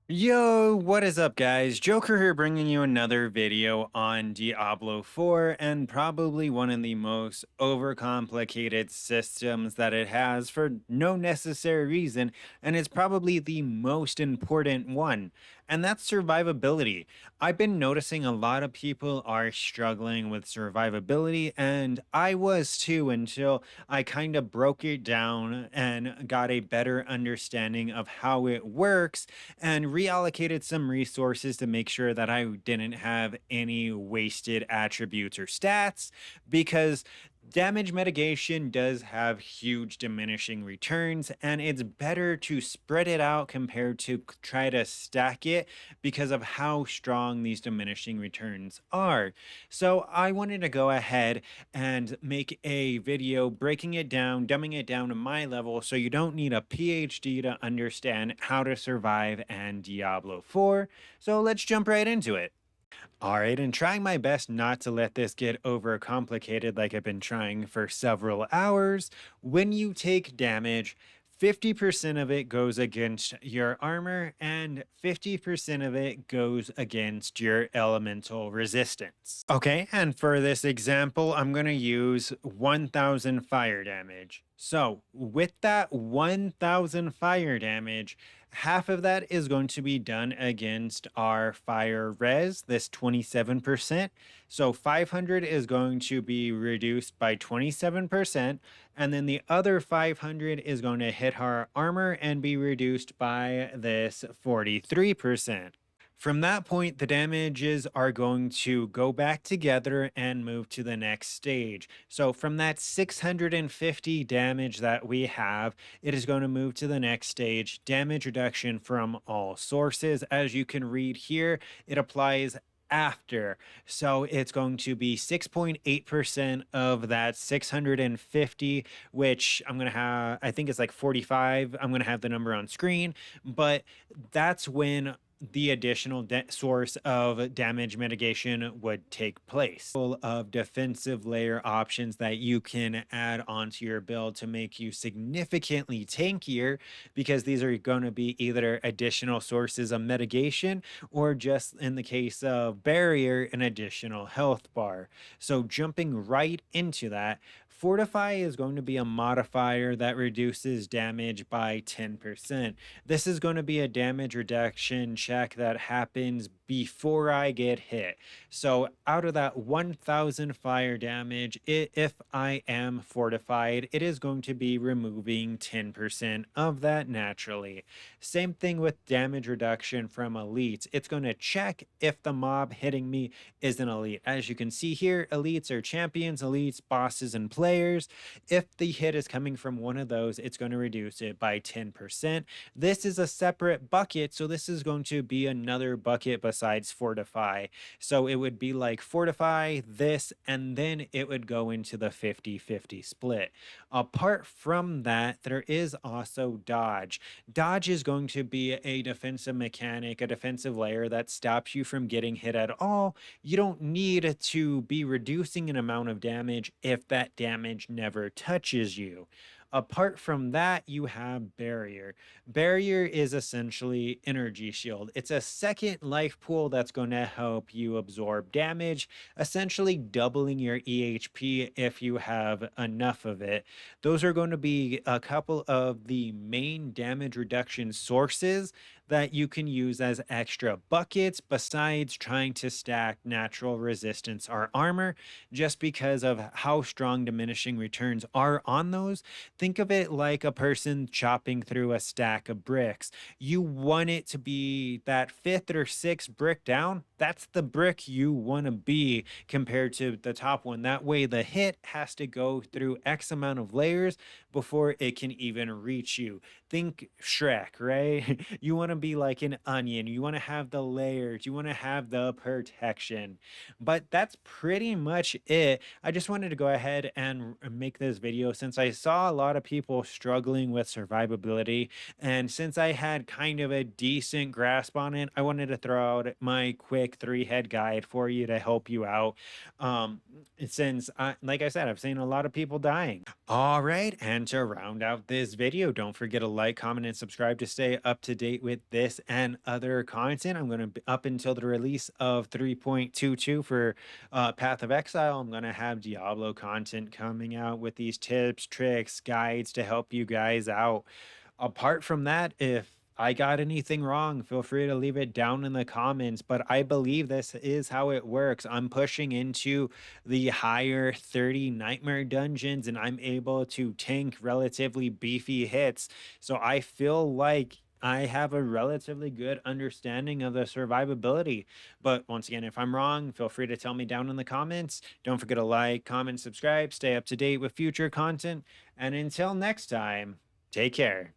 Yo, what is up, guys? Joker here, bringing you another video on Diablo 4, and probably one of the most overcomplicated systems that it has for no necessary reason, and it's probably the most important one, and that's survivability. I've been noticing a lot of people are struggling with survivability, and I was too until I kind of broke it down and got a better understanding of how it works and reallocated some resources to make sure that I didn't have any wasted attributes or stats because damage mitigation does have huge diminishing returns, and it's better to spread it out compared to try to stack it because of how strong these diminishing returns are. So I wanted to go ahead and make a video breaking it down, dumbing it down to my level so you don't need a PhD to understand how to survive and Diablo 4. So let's jump right into it. All right, and trying my best not to let this get overcomplicated like I've been trying for several hours. When you take damage, 50% of it goes against your armor, and 50% of it goes against your elemental resistance. Okay, and for this example, I'm going to use 1000 fire damage. So, with that 1000 fire damage, half of that is going to be done against our fire res, this 27%. So 500 is going to be reduced by 27%, and then the other 500 is going to hit our armor and be reduced by this 43%. From that point, the damages are going to go back together and move to the next stage. So from that 650 damage that we have, it is going to move to the next stage, damage reduction from all sources. As you can read here, it applies after. So it's going to be 6.8% of that 650, which I'm going to have, I think it's like 45. I'm going to have the number on screen, but that's when the additional source of damage mitigation would take place. Full of defensive layer options that you can add onto your build to make you significantly tankier, because these are going to be either additional sources of mitigation or, just in the case of barrier, an additional health bar. So jumping right into that, Fortify is going to be a modifier that reduces damage by 10%. This is going to be a damage reduction check that happens before I get hit. So out of that 1000 fire damage, if I am fortified, it is going to be removing 10% of that naturally. Same thing with damage reduction from elites. It's going to check if the mob hitting me is an elite. As you can see here, elites are champions, elites, bosses, and players. If the hit is coming from one of those, it's going to reduce it by 10%. This is a separate bucket, so this is going to be another bucket besides Fortify. So it would be like Fortify, this, and then it would go into the 50-50 split. Apart from that, there is also Dodge. Dodge is going to be a defensive mechanic, a defensive layer that stops you from getting hit at all. You don't need to be reducing an amount of damage if that damage never touches you. Apart from that, you have Barrier. Barrier is essentially energy shield. It's a second life pool that's going to help you absorb damage, essentially doubling your EHP if you have enough of it. Those are going to be a couple of the main damage reduction sources that you can use as extra buckets besides trying to stack natural resistance or armor, just because of how strong diminishing returns are on those. Think of it like a person chopping through a stack of bricks. You want it to be that fifth or sixth brick down. That's the brick you want to be compared to the top one. That way the hit has to go through X amount of layers before it can even reach you. Think Shrek, right? You want to be like an onion. You want to have the layers. You want to have the protection. But that's pretty much it. I just wanted to go ahead and make this video since I saw a lot of people struggling with survivability. And since I had kind of a decent grasp on it, I wanted to throw out my quick quick 3-head guide for you to help you out. Since, like I said, I've seen a lot of people dying. All right, and to round out this video, don't forget to like, comment, and subscribe to stay up to date with this and other content. I'm going to be up until the release of 3.22 for Path of Exile. I'm going to have Diablo content coming out with these tips, tricks, guides to help you guys out. Apart from that, if I got anything wrong, feel free to leave it down in the comments. But I believe this is how it works. I'm pushing into the higher 30 nightmare dungeons and I'm able to tank relatively beefy hits. So I feel like I have a relatively good understanding of the survivability. But once again, if I'm wrong, feel free to tell me down in the comments. Don't forget to like, comment, subscribe, stay up to date with future content. And until next time, take care.